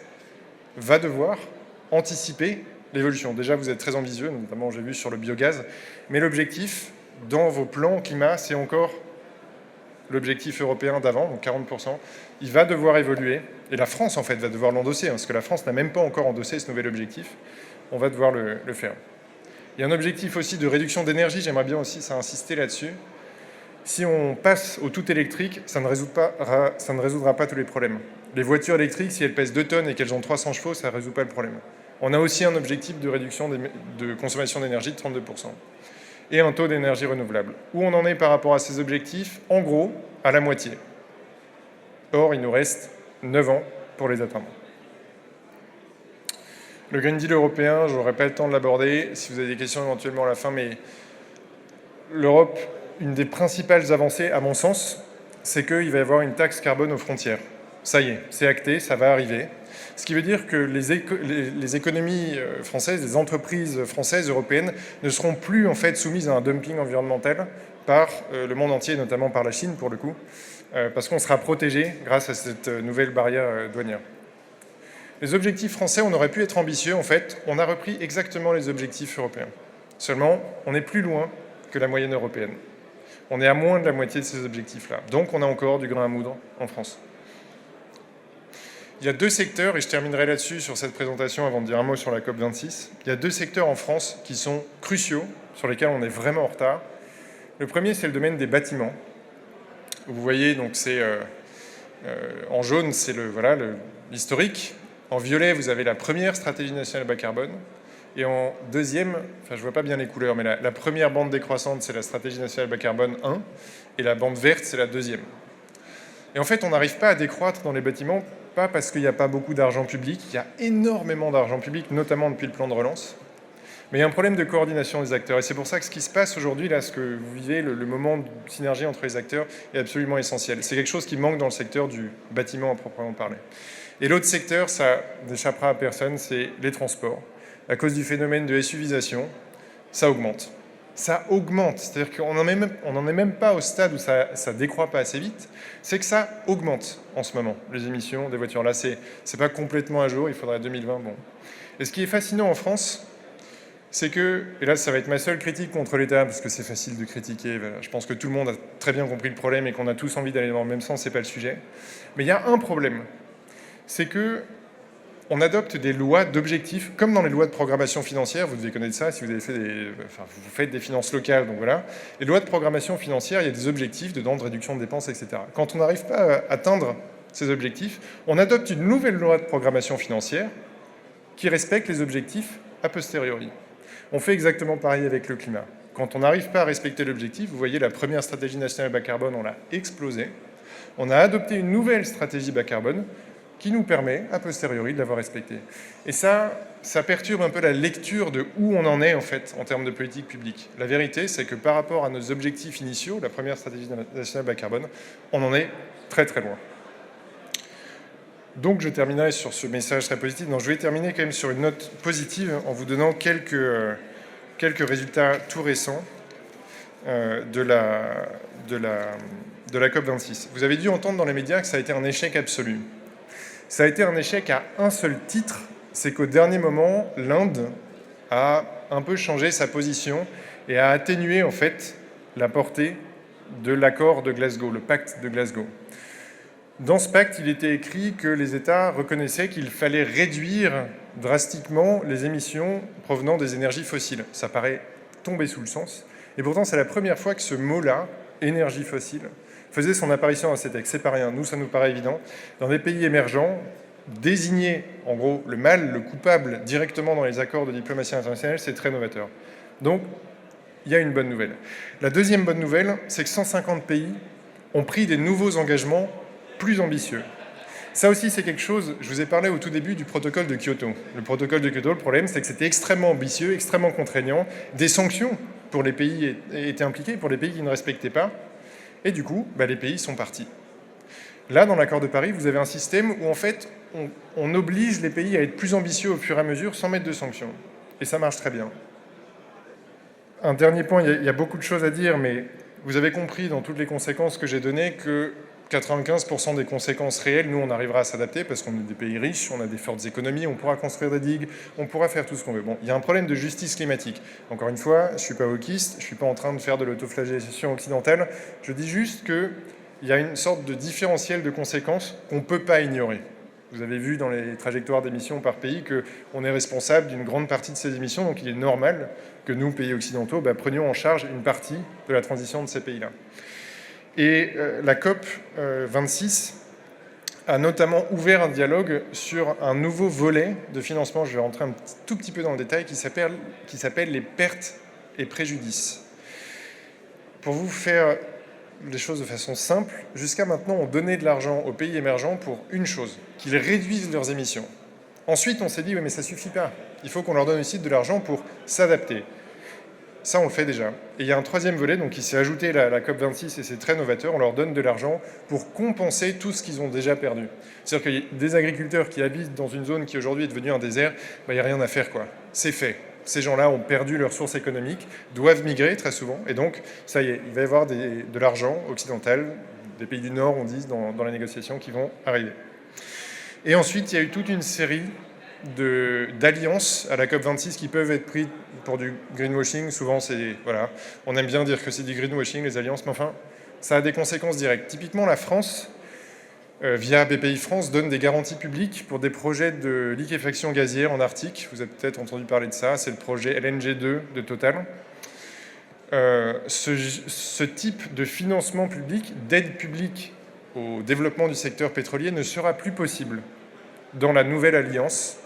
va devoir anticiper l'évolution. Déjà, vous êtes très ambitieux, notamment j'ai vu sur le biogaz, mais l'objectif dans vos plans climat, c'est encore l'objectif européen d'avant, donc 40%, il va devoir évoluer, et la France, en fait, va devoir l'endosser, parce que la France n'a même pas encore endossé ce nouvel objectif. On va devoir le faire. Il y a un objectif aussi de réduction d'énergie, j'aimerais bien aussi insister là-dessus. Si on passe au tout électrique, ça ne résoudra pas tous les problèmes. Les voitures électriques, si elles pèsent 2 tonnes et qu'elles ont 300 chevaux, ça ne résout pas le problème. On a aussi un objectif de réduction de consommation d'énergie de 32%. Et un taux d'énergie renouvelable. Où on en est par rapport à ces objectifs? En gros, à la moitié. Or, il nous reste 9 ans pour les atteindre. Le Green Deal européen, je n'aurai pas le temps de l'aborder. Si vous avez des questions éventuellement à la fin, mais l'Europe, une des principales avancées, à mon sens, c'est qu'il va y avoir une taxe carbone aux frontières. Ça y est, c'est acté, ça va arriver. Ce qui veut dire que les économies françaises, les entreprises françaises, européennes, ne seront plus en fait soumises à un dumping environnemental par le monde entier, notamment par la Chine pour le coup, parce qu'on sera protégé grâce à cette nouvelle barrière douanière. Les objectifs français, on aurait pu être ambitieux, en fait, on a repris exactement les objectifs européens. Seulement, on est plus loin que la moyenne européenne. On est à moins de la moitié de ces objectifs-là. Donc on a encore du grain à moudre en France. Il y a 2 secteurs, et je terminerai là-dessus sur cette présentation avant de dire un mot sur la COP26. Il y a 2 secteurs en France qui sont cruciaux, sur lesquels on est vraiment en retard. Le premier, c'est le domaine des bâtiments. Vous voyez, donc c'est en jaune, c'est l'historique. En violet, vous avez la première stratégie nationale bas carbone. Et en deuxième, je ne vois pas bien les couleurs, mais la première bande décroissante, c'est la stratégie nationale bas carbone 1. Et la bande verte, c'est la deuxième. Et en fait, on n'arrive pas à décroître dans les bâtiments, pas parce qu'il n'y a pas beaucoup d'argent public. Il y a énormément d'argent public, notamment depuis le plan de relance. Mais il y a un problème de coordination des acteurs. Et c'est pour ça que ce qui se passe aujourd'hui, là, ce que vous vivez, le moment de synergie entre les acteurs est absolument essentiel. C'est quelque chose qui manque dans le secteur du bâtiment à proprement parler. Et l'autre secteur, ça n'échappera à personne, c'est les transports. À cause du phénomène de SUVisation, ça augmente. Ça augmente, c'est-à-dire qu'on n'en est même pas au stade où ça décroît pas assez vite, c'est que ça augmente en ce moment, les émissions des voitures. Là, c'est pas complètement à jour, il faudrait 2020, bon. Et ce qui est fascinant en France, c'est que, et là ça va être ma seule critique contre l'État, parce que c'est facile de critiquer, je pense que tout le monde a très bien compris le problème et qu'on a tous envie d'aller dans le même sens, c'est pas le sujet. Mais il y a un problème, c'est que on adopte des lois d'objectifs, comme dans les lois de programmation financière, vous devez connaître ça si vous avez fait vous faites des finances locales, donc voilà. Les lois de programmation financière, il y a des objectifs dedans de réduction de dépenses, etc. Quand on n'arrive pas à atteindre ces objectifs, on adopte une nouvelle loi de programmation financière qui respecte les objectifs a posteriori. On fait exactement pareil avec le climat. Quand on n'arrive pas à respecter l'objectif, vous voyez, la première stratégie nationale bas carbone, on l'a explosée. On a adopté une nouvelle stratégie bas carbone qui nous permet, a posteriori, de l'avoir respectée. Et ça perturbe un peu la lecture de où on en est, en fait, en termes de politique publique. La vérité, c'est que par rapport à nos objectifs initiaux, la première stratégie nationale bas carbone, on en est très très loin. Donc je terminerai sur ce message très positif. Non, je vais terminer quand même sur une note positive en vous donnant quelques résultats tout récents de la COP26. Vous avez dû entendre dans les médias que ça a été un échec absolu. Ça a été un échec à un seul titre, c'est qu'au dernier moment, l'Inde a un peu changé sa position et a atténué en fait la portée de l'accord de Glasgow, le pacte de Glasgow. Dans ce pacte, il était écrit que les États reconnaissaient qu'il fallait réduire drastiquement les émissions provenant des énergies fossiles. Ça paraît tomber sous le sens. Et pourtant, c'est la première fois que ce mot-là, énergie fossile, faisait son apparition dans ces textes. C'est pas rien. Nous, ça nous paraît évident. Dans des pays émergents, désigner, en gros, le mal, le coupable, directement dans les accords de diplomatie internationale, c'est très novateur. Donc, il y a une bonne nouvelle. La deuxième bonne nouvelle, c'est que 150 pays ont pris des nouveaux engagements plus ambitieux. Ça aussi, c'est quelque chose, je vous ai parlé au tout début du protocole de Kyoto. Le protocole de Kyoto, le problème, c'est que c'était extrêmement ambitieux, extrêmement contraignant. Des sanctions pour les pays étaient impliquées, pour les pays qui ne respectaient pas. Et du coup, les pays sont partis. Là, dans l'accord de Paris, vous avez un système où, en fait, on oblige les pays à être plus ambitieux au fur et à mesure sans mettre de sanctions. Et ça marche très bien. Un dernier point, il y a beaucoup de choses à dire, mais vous avez compris dans toutes les conséquences que j'ai données que 95% des conséquences réelles, nous, on arrivera à s'adapter parce qu'on est des pays riches, on a des fortes économies, on pourra construire des digues, on pourra faire tout ce qu'on veut. Bon, il y a un problème de justice climatique. Encore une fois, je ne suis pas wokiste, je ne suis pas en train de faire de l'autoflagellation occidentale. Je dis juste qu'il y a une sorte de différentiel de conséquences qu'on ne peut pas ignorer. Vous avez vu dans les trajectoires d'émissions par pays qu'on est responsable d'une grande partie de ces émissions, donc il est normal que nous, pays occidentaux, prenions en charge une partie de la transition de ces pays-là. Et la COP 26 a notamment ouvert un dialogue sur un nouveau volet de financement, je vais rentrer un tout petit peu dans le détail, qui s'appelle les pertes et préjudices. Pour vous faire les choses de façon simple, jusqu'à maintenant, on donnait de l'argent aux pays émergents pour une chose, qu'ils réduisent leurs émissions. Ensuite, on s'est dit, oui, mais ça ne suffit pas. Il faut qu'on leur donne aussi de l'argent pour s'adapter. Ça, on le fait déjà. Et il y a un troisième volet donc, qui s'est ajouté à la COP26 et c'est très novateur. On leur donne de l'argent pour compenser tout ce qu'ils ont déjà perdu. C'est-à-dire qu'il y a des agriculteurs qui habitent dans une zone qui aujourd'hui est devenue un désert, il n'y a rien à faire, quoi. C'est fait. Ces gens-là ont perdu leur source économique, doivent migrer très souvent. Et donc, ça y est, il va y avoir de l'argent occidental, des pays du Nord, on dit, dans les négociations qui vont arriver. Et ensuite, il y a eu toute une série d'alliances à la COP26 qui peuvent être prises pour du greenwashing. Souvent, voilà, on aime bien dire que c'est du greenwashing, les alliances, mais enfin, ça a des conséquences directes. Typiquement, la France, via BPI-France, donne des garanties publiques pour des projets de liquéfaction gazière en Arctique. Vous avez peut-être entendu parler de ça, c'est le projet LNG2 de Total. Ce type de financement public, d'aide publique au développement du secteur pétrolier ne sera plus possible dans la nouvelle alliance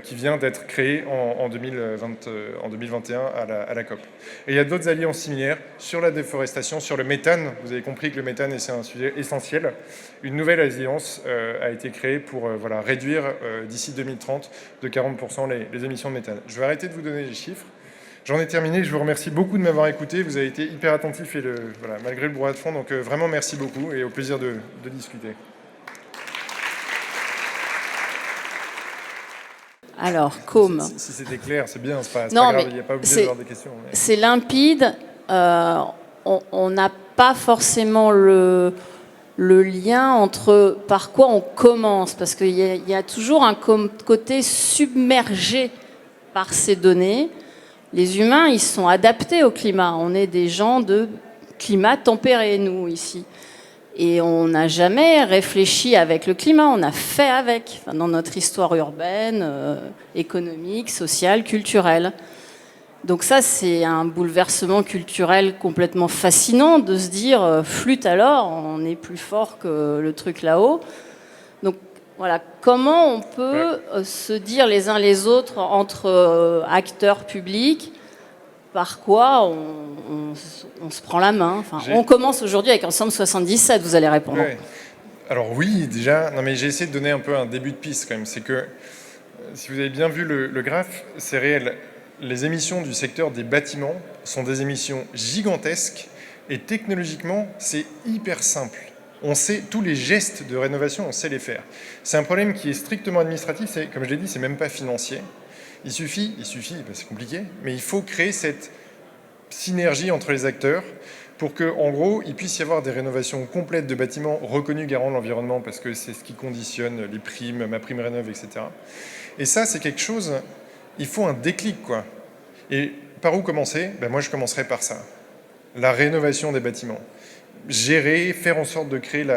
qui vient d'être créé en 2021 à la COP. Et il y a d'autres alliances similaires sur la déforestation, sur le méthane. Vous avez compris que le méthane, c'est un sujet essentiel. Une nouvelle alliance a été créée pour réduire d'ici 2030 de 40% les émissions de méthane. Je vais arrêter de vous donner les chiffres. J'en ai terminé. Je vous remercie beaucoup de m'avoir écouté. Vous avez été hyper attentifs malgré le brouhaha de fond. Donc vraiment, merci beaucoup et au plaisir de discuter. Alors, Com. Si c'était clair, c'est bien, c'est pas Non, grave, il n'y a pas obligé d'avoir des questions. Mais... C'est limpide, on n'a pas forcément le lien entre par quoi on commence, parce qu'il y a toujours un côté submergé par ces données. Les humains, ils sont adaptés au climat, on est des gens de climat tempéré, nous, ici. Et on n'a jamais réfléchi avec le climat, on a fait avec, dans notre histoire urbaine, économique, sociale, culturelle. Donc ça, c'est un bouleversement culturel complètement fascinant de se dire, flûte alors, on est plus fort que le truc là-haut. Donc voilà, comment on peut se dire les uns les autres entre acteurs publics, par quoi on se prend la main. Enfin, on commence aujourd'hui avec Ensemble 77, vous allez répondre. Ouais. Alors oui, déjà, non mais j'ai essayé de donner un peu un début de piste quand même. C'est que, si vous avez bien vu le graphe, c'est réel. Les émissions du secteur des bâtiments sont des émissions gigantesques et technologiquement, c'est hyper simple. On sait tous les gestes de rénovation, on sait les faire. C'est un problème qui est strictement administratif, comme je l'ai dit, c'est même pas financier. Il suffit, c'est compliqué, mais il faut créer cette synergie entre les acteurs pour qu'en gros, il puisse y avoir des rénovations complètes de bâtiments reconnus garants de l'environnement, parce que c'est ce qui conditionne les primes, ma prime rénov', etc. Et ça, c'est quelque chose, il faut un déclic, quoi. Et par où commencer ? Moi, je commencerai par ça. La rénovation des bâtiments. Gérer, faire en sorte de créer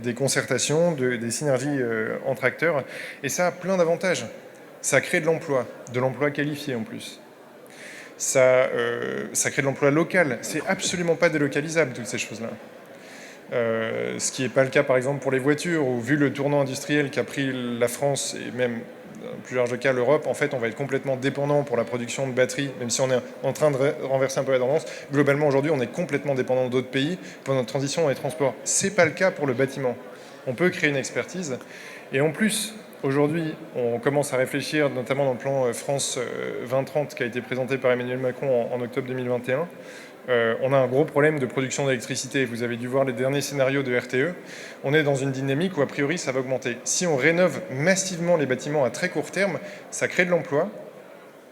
des concertations, des synergies entre acteurs. Et ça a plein d'avantages. Ça crée de l'emploi qualifié en plus. Ça crée de l'emploi local. C'est absolument pas délocalisable, toutes ces choses-là. Ce qui n'est pas le cas, par exemple, pour les voitures, où vu le tournant industriel qu'a pris la France, et même, dans le plus large cas, l'Europe, en fait, on va être complètement dépendant pour la production de batteries, même si on est en train de renverser un peu la tendance. Globalement, aujourd'hui, on est complètement dépendant d'autres pays pour notre transition dans les transports. Ce n'est pas le cas pour le bâtiment. On peut créer une expertise. Et en plus... Aujourd'hui, on commence à réfléchir, notamment dans le plan France 2030 qui a été présenté par Emmanuel Macron en octobre 2021. On a un gros problème de production d'électricité. Vous avez dû voir les derniers scénarios de RTE. On est dans une dynamique où, a priori, ça va augmenter. Si on rénove massivement les bâtiments à très court terme, ça crée de l'emploi.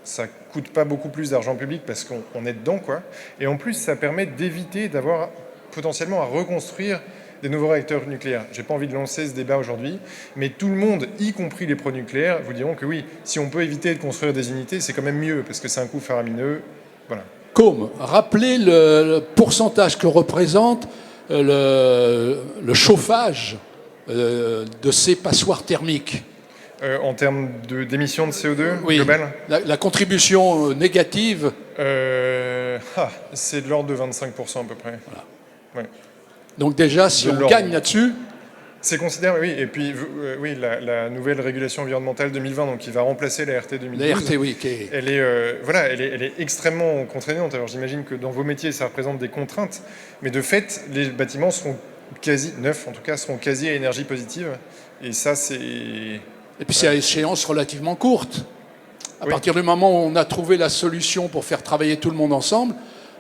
Ça ne coûte pas beaucoup plus d'argent public parce qu'on est dedans, quoi. Et en plus, ça permet d'éviter d'avoir potentiellement à reconstruire des nouveaux réacteurs nucléaires. Je n'ai pas envie de lancer ce débat aujourd'hui, mais tout le monde, y compris les pro-nucléaires, vous diront que oui, si on peut éviter de construire des unités, c'est quand même mieux, parce que c'est un coût faramineux. Voilà. Com, rappelez le pourcentage que représente le chauffage de ces passoires thermiques. En termes d'émissions de CO2 oui, globales, la contribution négative. c'est de l'ordre de 25% à peu près. Voilà. Ouais. Donc déjà, si on gagne là-dessus... C'est considéré, oui. Et puis, oui, la nouvelle régulation environnementale 2020, donc qui va remplacer la RT 2012. La RT, oui. Elle est extrêmement contraignante. Alors j'imagine que dans vos métiers, ça représente des contraintes. Mais de fait, les bâtiments seront neufs en tout cas, seront quasi à énergie positive. Et ça, c'est... Et puis c'est à échéance relativement courte. À partir du moment où on a trouvé la solution pour faire travailler tout le monde ensemble,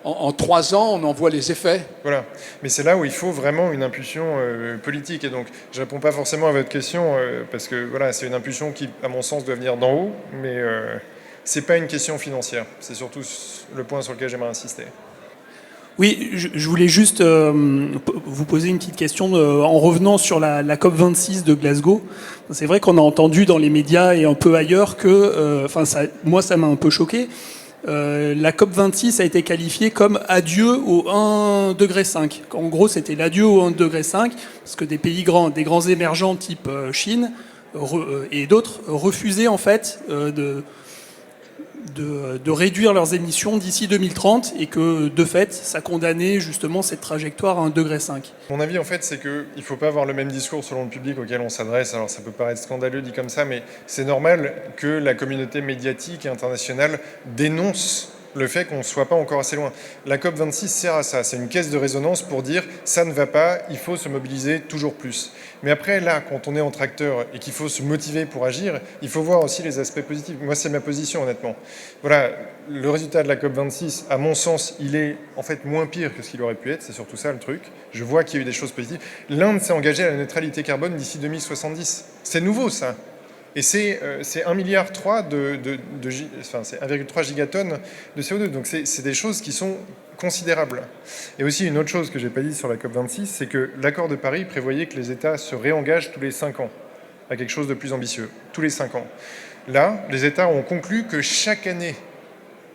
en 3 ans, on en voit les effets. Voilà. Mais c'est là où il faut vraiment une impulsion politique. Et donc, je ne réponds pas forcément à votre question, parce que voilà, c'est une impulsion qui, à mon sens, doit venir d'en haut, mais ce n'est pas une question financière. C'est surtout le point sur lequel j'aimerais insister. Oui, je voulais juste vous poser une petite question en revenant sur la COP26 de Glasgow. C'est vrai qu'on a entendu dans les médias et un peu ailleurs que, moi ça m'a un peu choqué, la COP26 a été qualifiée comme adieu au 1,5 degré. En gros, c'était l'adieu au 1,5 degré, parce que des pays grands, des grands émergents type Chine et d'autres refusaient en fait de réduire leurs émissions d'ici 2030 et que, de fait, ça condamnait justement cette trajectoire à 1,5 degré. Mon avis, en fait, c'est qu'il ne faut pas avoir le même discours selon le public auquel on s'adresse. Alors, ça peut paraître scandaleux dit comme ça, mais c'est normal que la communauté médiatique et internationale dénonce le fait qu'on ne soit pas encore assez loin. La COP26 sert à ça. C'est une caisse de résonance pour dire « ça ne va pas, il faut se mobiliser toujours plus ». Mais après, là, quand on est entre acteurs et qu'il faut se motiver pour agir, il faut voir aussi les aspects positifs. Moi, c'est ma position, honnêtement. Voilà, le résultat de la COP26, à mon sens, il est en fait moins pire que ce qu'il aurait pu être. C'est surtout ça, le truc. Je vois qu'il y a eu des choses positives. L'Inde s'est engagée à la neutralité carbone d'ici 2070. C'est nouveau, ça. Et c'est 1,3 milliard c'est 1,3 gigatonnes de CO2. Donc c'est des choses qui sont considérables. Et aussi une autre chose que je n'ai pas dit sur la COP26, c'est que l'accord de Paris prévoyait que les États se réengagent tous les 5 ans à quelque chose de plus ambitieux. Tous les 5 ans. Là, les États ont conclu que chaque année,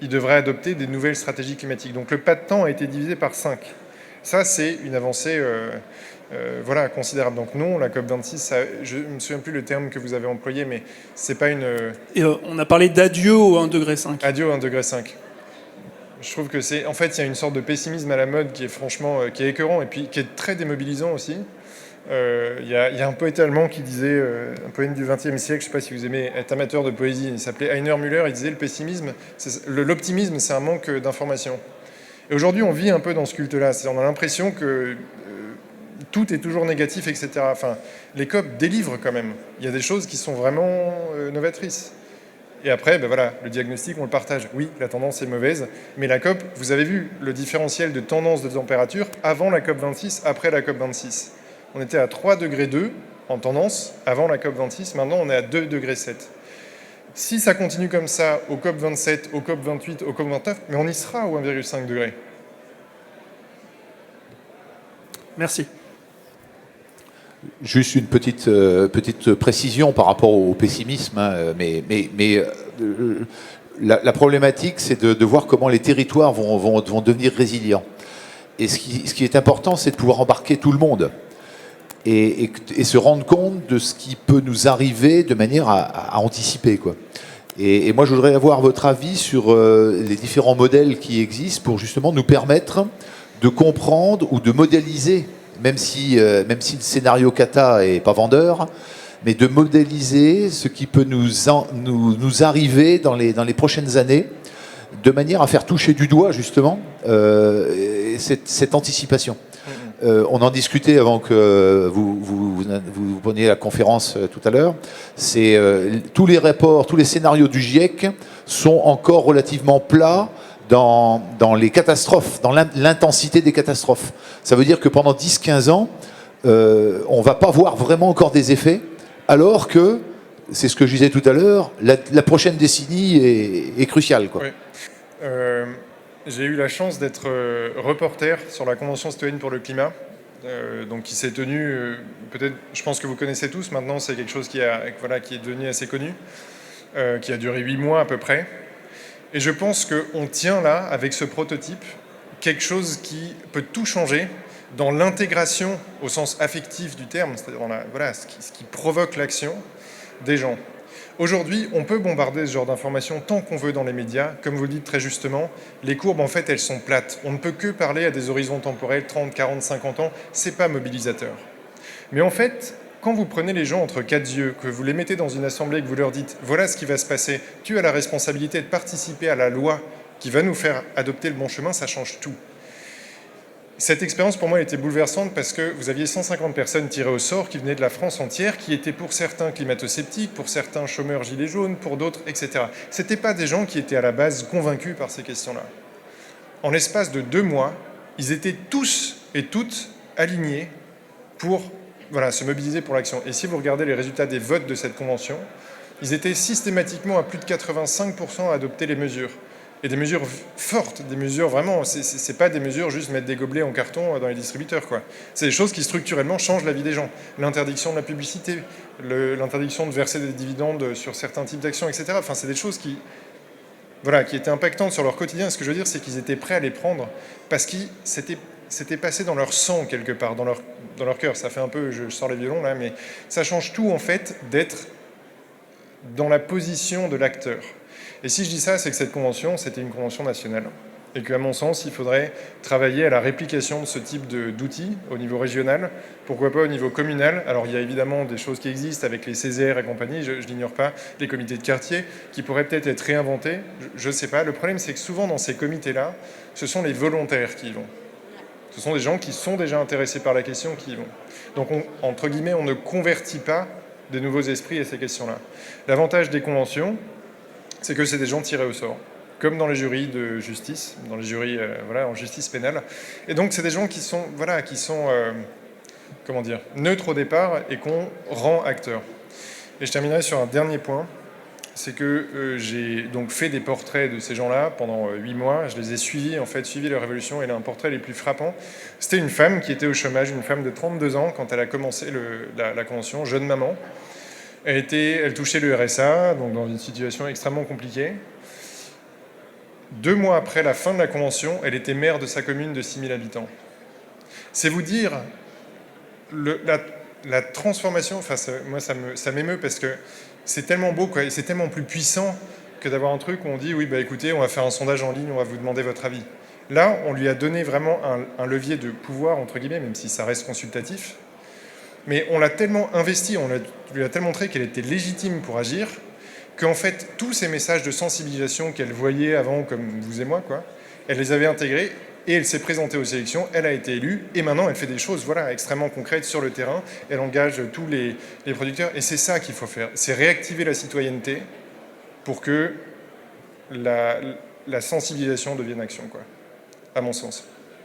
ils devraient adopter des nouvelles stratégies climatiques. Donc le pas de temps a été divisé par 5. Ça, c'est une avancée considérable. Donc non, la COP26, je ne me souviens plus le terme que vous avez employé, mais c'est pas une... Et on a parlé d'adieu au 1,5 degré. Adieu au 1,5 degré. Je trouve que c'est... En fait, il y a une sorte de pessimisme à la mode qui est franchement... qui est écœurant et puis qui est très démobilisant aussi. Il y a un poète allemand qui disait, un poète du XXe siècle, je ne sais pas si vous aimez être amateur de poésie, il s'appelait Heiner Müller, il disait l'optimisme, c'est un manque d'information. Et aujourd'hui, on vit un peu dans ce culte-là. On a l'impression que tout est toujours négatif, etc. Enfin, les COP délivrent quand même. Il y a des choses qui sont vraiment novatrices. Et après, le diagnostic, on le partage. Oui, la tendance est mauvaise, mais la COP, vous avez vu le différentiel de tendance de température avant la COP26, après la COP26. On était à 3,2 degrés en tendance avant la COP26. Maintenant, on est à 2,7 degrés. Si ça continue comme ça au COP27, au COP28, au COP29, mais on y sera au 1,5 degré. Merci. Juste une petite précision par rapport au pessimisme, hein, la problématique, c'est de voir comment les territoires vont devenir résilients. Et ce qui est important, c'est de pouvoir embarquer tout le monde et se rendre compte de ce qui peut nous arriver de manière à anticiper, quoi. Et moi, je voudrais avoir votre avis sur les différents modèles qui existent pour justement nous permettre de comprendre ou de modéliser, même si le scénario cata est pas vendeur, mais de modéliser ce qui peut nous arriver dans les prochaines années, de manière à faire toucher du doigt justement cette anticipation. On en discutait avant que vous preniez la conférence tout à l'heure. Tous les rapports, tous les scénarios du GIEC sont encore relativement plats dans les catastrophes, dans l'intensité des catastrophes. Ça veut dire que pendant 10-15 ans, on ne va pas voir vraiment encore des effets, alors que, c'est ce que je disais tout à l'heure, la prochaine décennie est cruciale, quoi. Oui. J'ai eu la chance d'être reporter sur la Convention citoyenne pour le climat, donc qui s'est tenue, peut-être, je pense que vous connaissez tous, maintenant c'est quelque chose qui est devenu assez connu, qui a duré 8 mois à peu près. Et je pense qu'on tient là, avec ce prototype, quelque chose qui peut tout changer dans l'intégration au sens affectif du terme, c'est-à-dire ce qui provoque l'action des gens. Aujourd'hui, on peut bombarder ce genre d'informations tant qu'on veut dans les médias. Comme vous le dites très justement, les courbes, en fait, elles sont plates. On ne peut que parler à des horizons temporels, 30, 40, 50 ans. C'est pas mobilisateur. Mais en fait, quand vous prenez les gens entre quatre yeux, que vous les mettez dans une assemblée et que vous leur dites « voilà ce qui va se passer, tu as la responsabilité de participer à la loi qui va nous faire adopter le bon chemin », ça change tout. Cette expérience, pour moi, elle était bouleversante parce que vous aviez 150 personnes tirées au sort qui venaient de la France entière, qui étaient pour certains climato-sceptiques, pour certains chômeurs gilets jaunes, pour d'autres, etc. Ce n'étaient pas des gens qui étaient à la base convaincus par ces questions-là. En l'espace de 2 mois, ils étaient tous et toutes alignés pour se mobiliser pour l'action. Et si vous regardez les résultats des votes de cette convention, ils étaient systématiquement à plus de 85% à adopter les mesures. Et des mesures fortes, des mesures vraiment, c'est pas des mesures juste mettre des gobelets en carton dans les distributeurs, quoi. C'est des choses qui structurellement changent la vie des gens. L'interdiction de la publicité, l'interdiction de verser des dividendes sur certains types d'actions, etc. Enfin, c'est des choses qui étaient impactantes sur leur quotidien. Ce que je veux dire, c'est qu'ils étaient prêts à les prendre parce que c'était passé dans leur sang quelque part, dans leur cœur. Ça fait un peu, je sors les violons là, mais ça change tout en fait d'être dans la position de l'acteur. Et si je dis ça, c'est que cette convention, c'était une convention nationale. Et qu'à mon sens, il faudrait travailler à la réplication de ce type d'outils au niveau régional, pourquoi pas au niveau communal. Alors il y a évidemment des choses qui existent avec les CZR et compagnie, je n'ignore pas, les comités de quartier, qui pourraient peut-être être réinventés, je ne sais pas. Le problème, c'est que souvent dans ces comités-là, ce sont les volontaires qui y vont. Ce sont des gens qui sont déjà intéressés par la question qui y vont. Donc entre guillemets, on ne convertit pas de nouveaux esprits à ces questions-là. L'avantage des conventions, c'est que c'est des gens tirés au sort, comme dans les jurys de justice, dans les jurys en justice pénale. Et donc, c'est des gens qui sont, neutres au départ et qu'on rend acteurs. Et je terminerai sur un dernier point, c'est que j'ai donc fait des portraits de ces gens-là pendant 8 mois. Je les ai suivi leur évolution. Et là, un portrait les plus frappants, c'était une femme qui était au chômage, une femme de 32 ans, quand elle a commencé la convention, jeune maman. Elle touchait le RSA, donc dans une situation extrêmement compliquée. 2 mois après la fin de la convention, elle était maire de sa commune de 6000 habitants. C'est vous dire la transformation, moi ça m'émeut parce que c'est tellement beau, quoi, et c'est tellement plus puissant que d'avoir un truc où on dit, oui, bah écoutez, on va faire un sondage en ligne, on va vous demander votre avis. Là, on lui a donné vraiment un levier de pouvoir, entre guillemets, même si ça reste consultatif, mais on l'a tellement investi, on lui a tellement montré qu'elle était légitime pour agir, qu'en fait, tous ces messages de sensibilisation qu'elle voyait avant, comme vous et moi, quoi, elle les avait intégrés et elle s'est présentée aux élections, elle a été élue, et maintenant elle fait des choses extrêmement concrètes sur le terrain, elle engage tous les producteurs, et c'est ça qu'il faut faire, c'est réactiver la citoyenneté pour que la sensibilisation devienne action, quoi, à mon sens.